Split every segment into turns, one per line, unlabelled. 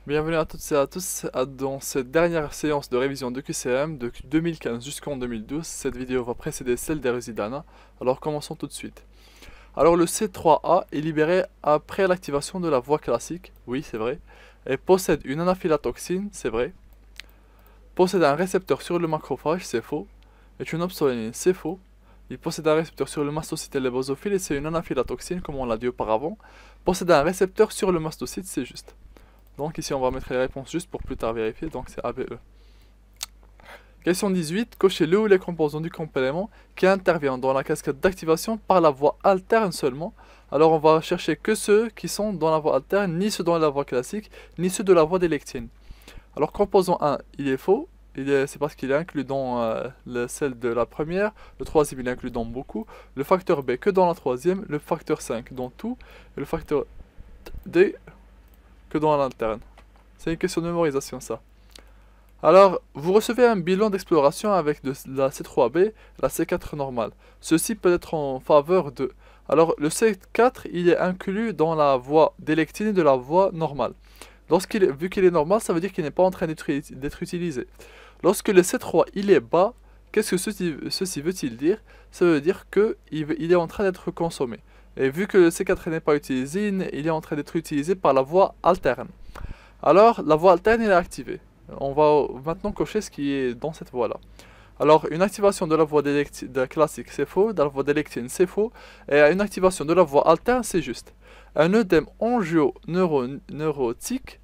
Bienvenue à toutes et à tous dans cette dernière séance de révision de QCM de 2015 jusqu'en 2012. Cette vidéo va précéder celle des Rusidana. Alors commençons tout de suite. Alors le C3A est libéré après l'activation de la voie classique, oui c'est vrai, et possède une anaphylatoxine, c'est vrai, possède un récepteur sur le macrophage, c'est faux, est une obsolénine, c'est faux, il possède un récepteur sur le mastocyte et les basophiles et c'est une anaphylatoxine comme on l'a dit auparavant, possède un récepteur sur le mastocyte, c'est juste. Donc ici on va mettre les réponses juste pour plus tard vérifier, donc c'est ABE. Question 18, cochez le ou les composants du complément qui interviennent dans la cascade d'activation par la voie alterne seulement. Alors on va chercher que ceux qui sont dans la voie alterne, ni ceux dans la voie classique, ni ceux de la voie des lectines. Alors composant 1, il est faux, c'est parce qu'il est inclus dans celle de la première, le troisième il est inclus dans beaucoup, le facteur B que dans la troisième, le facteur 5 dans tout, et le facteur D que dans l'interne. C'est une question de mémorisation ça. Alors, vous recevez un bilan d'exploration avec de la C3B, la C4 normale. Ceci peut être en faveur de... Alors, le C4, il est inclus dans la voie d'électine et de la voie normale. Vu qu'il est normal, ça veut dire qu'il n'est pas en train d'être utilisé. Lorsque le C3, il est bas, qu'est-ce que ceci veut-il dire? Ça veut dire qu'il est en train d'être consommé. Et vu que le C4 n'est pas utilisé, il est en train d'être utilisé par la voie alterne. Alors, la voie alterne est activée. On va maintenant cocher ce qui est dans cette voie-là. Alors, une activation de la voie classique, c'est faux. De la voie d'électine, c'est faux. Et une activation de la voie alterne, c'est juste. Un œdème angio-neurotique,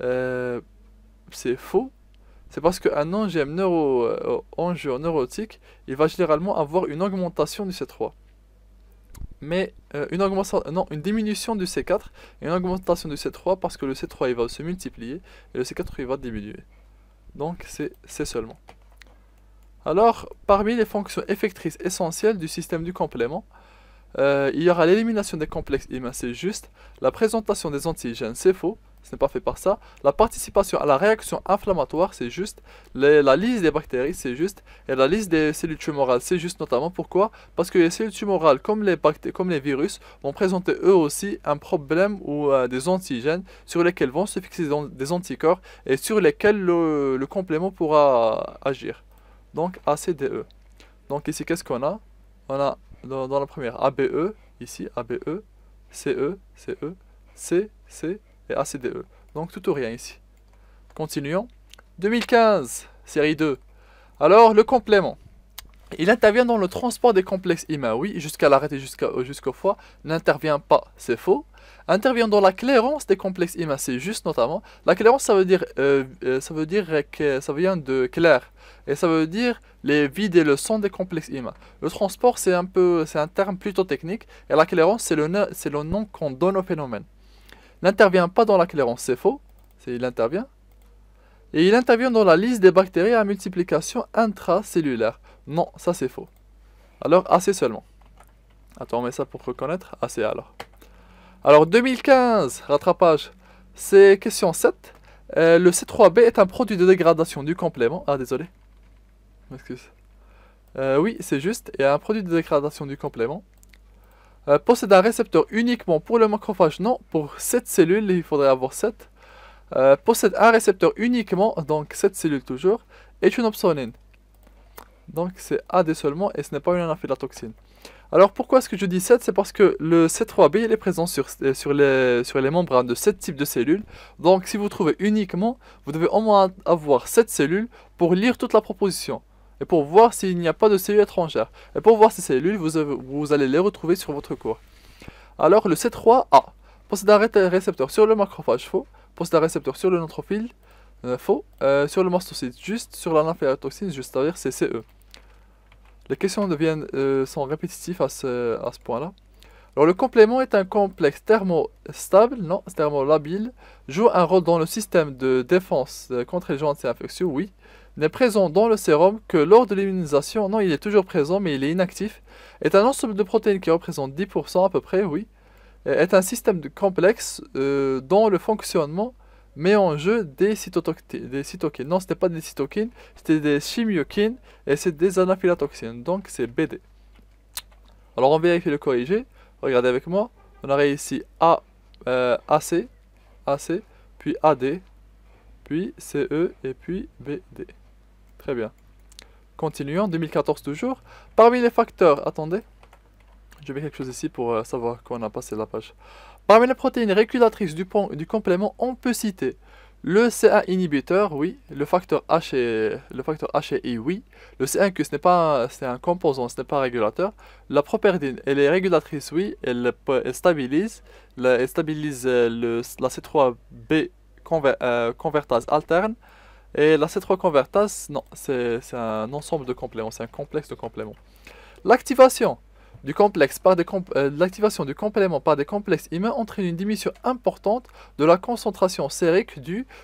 c'est faux. C'est parce qu'un angine angio-neurotique, il va généralement avoir une augmentation du C3. Mais une diminution du C4 et une augmentation du C3 parce que le C3 il va se multiplier et le C4 il va diminuer. Donc c'est seulement. Alors, parmi les fonctions effectrices essentielles du système du complément, il y aura l'élimination des complexes immuns, c'est juste. La présentation des antigènes, c'est faux. Ce n'est pas fait par ça. La participation à la réaction inflammatoire, c'est juste. La liste des bactéries, c'est juste. Et la liste des cellules tumorales, c'est juste notamment. Pourquoi? Parce que les cellules tumorales, comme les virus, vont présenter eux aussi un problème ou des antigènes sur lesquels vont se fixer des anticorps et sur lesquels le complément pourra agir. Donc ACDE. Donc ici, qu'est-ce qu'on a? On a dans la première ABE, ici ABE, CE, CE, C, C et ACDE. Donc tout ou rien ici. Continuons. 2015, série 2. Alors, le complément. Il intervient dans le transport des complexes immuns, oui, jusqu'à l'arrêt et jusqu'au foie, n'intervient pas, c'est faux. Intervient dans la clairance des complexes immuns, c'est juste notamment. La clairance, ça vient de clair, et ça veut dire les vider le sang des complexes immuns. Le transport, c'est un terme plutôt technique, et la clairance, c'est le nom qu'on donne au phénomène. N'intervient pas dans la clairance, c'est faux, il intervient. Et il intervient dans la liste des bactéries à multiplication intracellulaire. Non, ça c'est faux. Alors AC seulement. Attends, on met ça pour reconnaître. AC alors. Alors 2015, rattrapage. C'est question 7. Le C3B est un produit de dégradation du complément. Ah désolé. Excuse. Oui, c'est juste. Il y a un produit de dégradation du complément. Possède un récepteur uniquement pour le macrophage. Non, pour 7 cellules, il faudrait avoir 7. Possède un récepteur uniquement, donc cette cellule toujours, est une opsonine. Donc c'est AD seulement et ce n'est pas une anaphylatoxine. Alors pourquoi est-ce que je dis 7? C'est parce que le C3B il est présent sur les membranes de 7 types de cellules. Donc si vous trouvez uniquement, vous devez au moins avoir 7 cellules pour lire toute la proposition. Et pour voir s'il n'y a pas de cellules étrangères. Et pour voir ces cellules, vous allez les retrouver sur votre cours. Alors le C3A possède un récepteur sur le macrophage faux. Possède un récepteur sur le neutrophile, faux. Sur le mastocyte, juste. Sur l'anaphylatoxine, juste. C'est-à-dire c'est CE. Les questions sont répétitives à ce point-là. Alors le complément est un complexe thermostable, non, thermolabile, joue un rôle dans le système de défense contre les agents infectieux, oui. N'est présent dans le sérum que lors de l'immunisation, non, il est toujours présent mais il est inactif. Est un ensemble de protéines qui représente 10% à peu près, oui. Est un système complexe dont le fonctionnement met en jeu des cytokines. Non, ce n'était pas des cytokines, c'était des chimiokines et c'est des anaphylatoxines. Donc c'est BD. Alors on vérifie le corrigé. Regardez avec moi. On aurait ici AC, puis AD puis CE et puis BD. Très bien. Continuons, 2014 toujours. Parmi les facteurs, attendez, je mets quelque chose ici pour savoir qu'on a passé la page. Parmi les protéines régulatrices du complément, on peut citer le C1 inhibiteur, oui. Le facteur H et I, oui. Le C1Q, c'est un composant, ce n'est pas un régulateur. La properdine, elle est régulatrice, oui. Elle stabilise. Elle stabilise la C3B convertase alterne. Et la C3 convertase, non, c'est un ensemble de compléments, c'est un complexe de compléments. L'activation du l'activation du complément par des complexes humains entraîne une diminution importante de la concentration sérique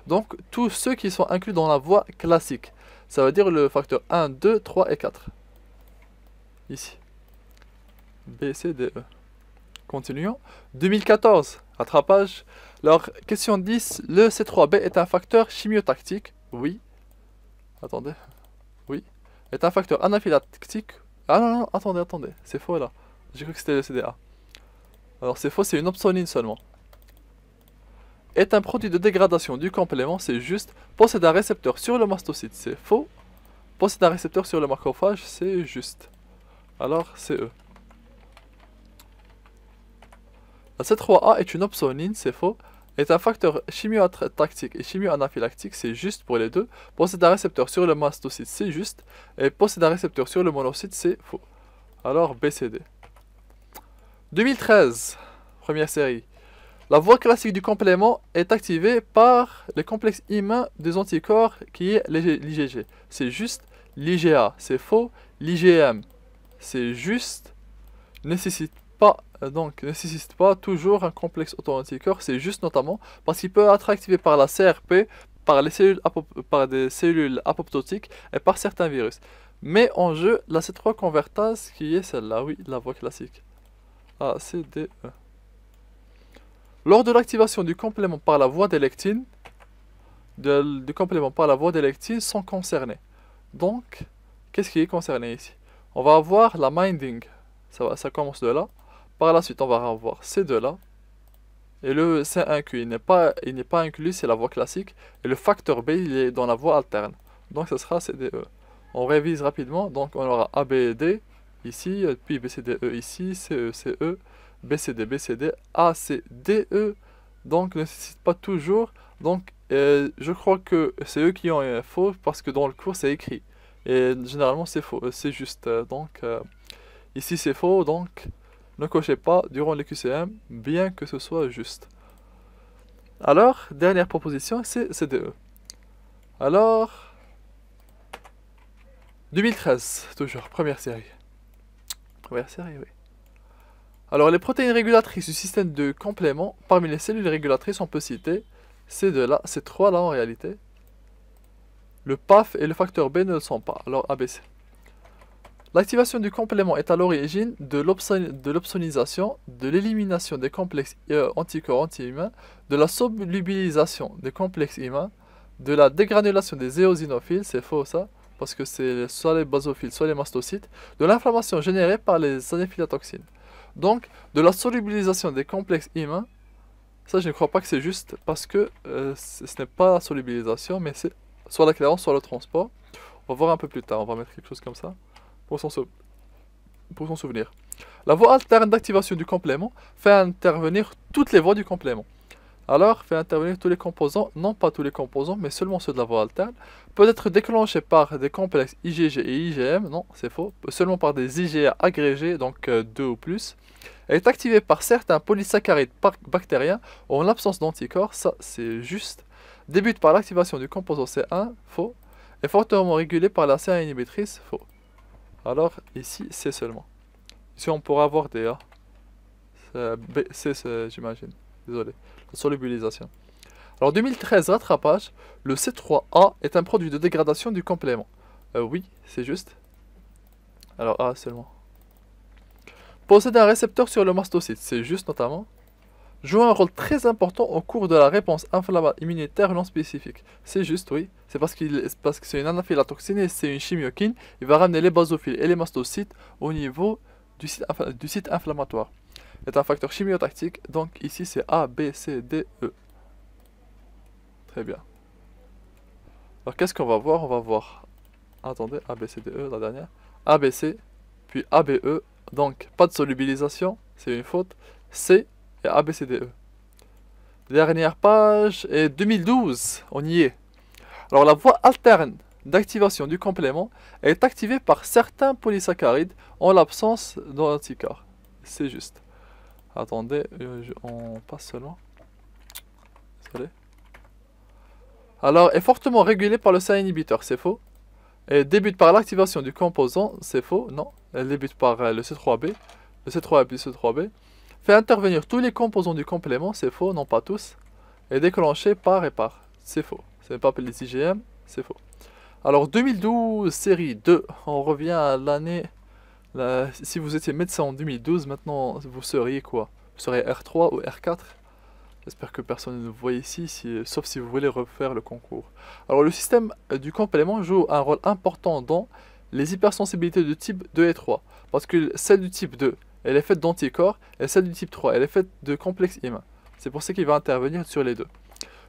donc tous ceux qui sont inclus dans la voie classique. Ça veut dire le facteur 1, 2, 3 et 4. Ici. B, C, D, E. Continuons. 2014, rattrapage. Alors, question 10. Le C3B est un facteur chimiotactique. Oui. Attendez. Oui. Est un facteur anaphylactique. Ah non, non, attendez. C'est faux là. J'ai cru que c'était le CDA. Alors c'est faux, c'est une opsonine seulement. Est un produit de dégradation du complément, c'est juste. Possède un récepteur sur le mastocyte, c'est faux. Possède un récepteur sur le macrophage, c'est juste. Alors c'est E. La C3A est une opsonine, c'est faux. Est un facteur chimiotactique et chimioanaphylactique, c'est juste pour les deux. Possède un récepteur sur le mastocyte, c'est juste. Et possède un récepteur sur le monocyte, c'est faux. Alors BCD. 2013, première série. La voie classique du complément est activée par les complexes humains des anticorps qui est l'IgG. C'est juste. L'IgA, c'est faux. L'IgM, c'est juste. Nécessite pas toujours un complexe auto-anticorps, c'est juste notamment parce qu'il peut être activé par la CRP, par des cellules apoptotiques et par certains virus. Mais en jeu, la C3 convertase qui est celle-là, oui, la voie classique. A, C, D, E. Lors de l'activation du complément par la voie des lectines, sont concernés. Donc, qu'est-ce qui est concerné ici? On va avoir la minding, ça commence de là. Par la suite, on va avoir ces deux-là. Et le C1Q, il n'est pas inclus, c'est la voie classique. Et le facteur B, il est dans la voie alterne. Donc, ce sera CDE. On révise rapidement. Donc, on aura ABD ici, puis BCDE ici, CE, CE, BCD, BCD, ACDE. Donc, ne nécessite pas toujours. Donc, je crois que c'est eux qui ont faux parce que dans le cours, c'est écrit. Et généralement, c'est faux, c'est juste. Ici, c'est faux, donc ne cochez pas durant les QCM, bien que ce soit juste. Alors, dernière proposition, c'est CDE. Alors, 2013, toujours, première série. Première série, oui. Alors, les protéines régulatrices du système de complément, parmi les cellules régulatrices, on peut citer ces deux-là, ces trois-là en réalité. Le PAF et le facteur B ne le sont pas, alors ABC. L'activation du complément est à l'origine de l'opsonisation, de l'élimination des complexes anticorps anti-humains, de la solubilisation des complexes humains, de la dégranulation des éosinophiles, c'est faux ça, parce que c'est soit les basophiles, soit les mastocytes, de l'inflammation générée par les anéphylatoxines. Donc, de la solubilisation des complexes humains, ça je ne crois pas que c'est juste, parce que ce n'est pas la solubilisation, mais c'est soit la clairance, soit le transport. On va voir un peu plus tard, on va mettre quelque chose comme ça. Pour s'en souvenir. La voie alterne d'activation du complément fait intervenir toutes les voies du complément. Alors, fait intervenir tous les composants, non pas tous les composants, mais seulement ceux de la voie alterne, peut être déclenché par des complexes IgG et IgM, non, c'est faux, seulement par des IgA agrégés, donc 2 ou plus, est activé par certains polysaccharides bactériens en l'absence d'anticorps, ça c'est juste, débute par l'activation du composant C1, faux, est fortement régulé par la C1 inhibitrice, faux. Alors, ici, C seulement. Ici, on pourra avoir des A. B, C, j'imagine. Désolé. La solubilisation. Alors, 2013, rattrapage. Le C3A est un produit de dégradation du complément. Oui, c'est juste. Alors, A seulement. Possède un récepteur sur le mastocyte. C'est juste, notamment. Joue un rôle très important au cours de la réponse immunitaire non spécifique. C'est juste, oui. C'est parce que c'est une anaphylatoxine et c'est une chimiokine. Il va ramener les basophiles et les mastocytes au niveau du site inflammatoire. C'est un facteur chimiotactique. Donc ici c'est A, B, C, D, E. Très bien. Alors qu'est-ce qu'on va voir? On va voir, attendez, A, B, C, D, E, la dernière. A, B, C, puis A, B, E. Donc, pas de solubilisation, c'est une faute. C et A, B, C, D, E. Dernière page, et 2012, on y est. Alors la voie alterne d'activation du complément est activée par certains polysaccharides en l'absence d'anticorps. C'est juste. Attendez, on passe seulement. Désolé. Alors, est fortement régulée par le C inhibiteur, c'est faux. Elle débute par l'activation du composant, c'est faux, non. Elle débute par le C3B, le C3A puis le C3B. Fait intervenir tous les composants du complément, c'est faux, non pas tous. Et déclenché par et par, c'est faux. Ce n'est pas appelé les IgM, c'est faux. Alors 2012, série 2, on revient à l'année... Si vous étiez médecin en 2012, maintenant vous seriez quoi? Vous seriez R3 ou R4? J'espère que personne ne vous voit ici, sauf si vous voulez refaire le concours. Alors le système du complément joue un rôle important dans les hypersensibilités de type 2 et 3. Parce que celle du type 2, elle est faite d'anticorps, et celle du type 3, elle est faite de complexes IM. C'est pour ça qu'il va intervenir sur les deux.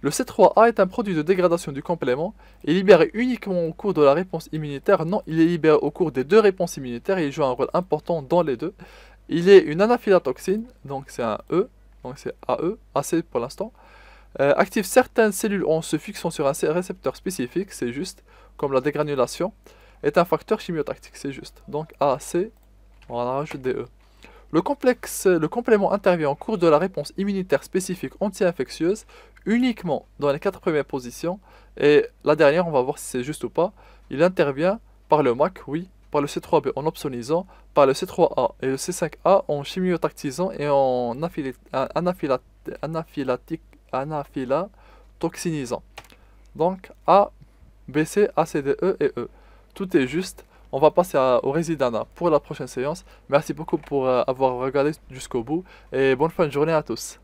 Le C3A est un produit de dégradation du complément, et libéré uniquement au cours de la réponse immunitaire. Non, il est libéré au cours des deux réponses immunitaires, et il joue un rôle important dans les deux. Il est une anaphylatoxine, donc c'est un E. Donc c'est AE, AC pour l'instant. Active certaines cellules en se fixant sur un récepteur spécifique, c'est juste, comme la dégranulation, est un facteur chimiotactique, c'est juste. Donc AC, on en rajoute des E. Le complément intervient en cours de la réponse immunitaire spécifique anti-infectieuse, uniquement dans les 4 premières positions, et la dernière, on va voir si c'est juste ou pas. Il intervient par le MAC, oui, par le C3B en opsonisant, par le C3A et le C5A en chimiotactisant et en anaphylatoxinisant. Donc A, B, C, A, C, D, E et E. Tout est juste. On va passer au Résidana pour la prochaine séance. Merci beaucoup pour avoir regardé jusqu'au bout et bonne fin de journée à tous.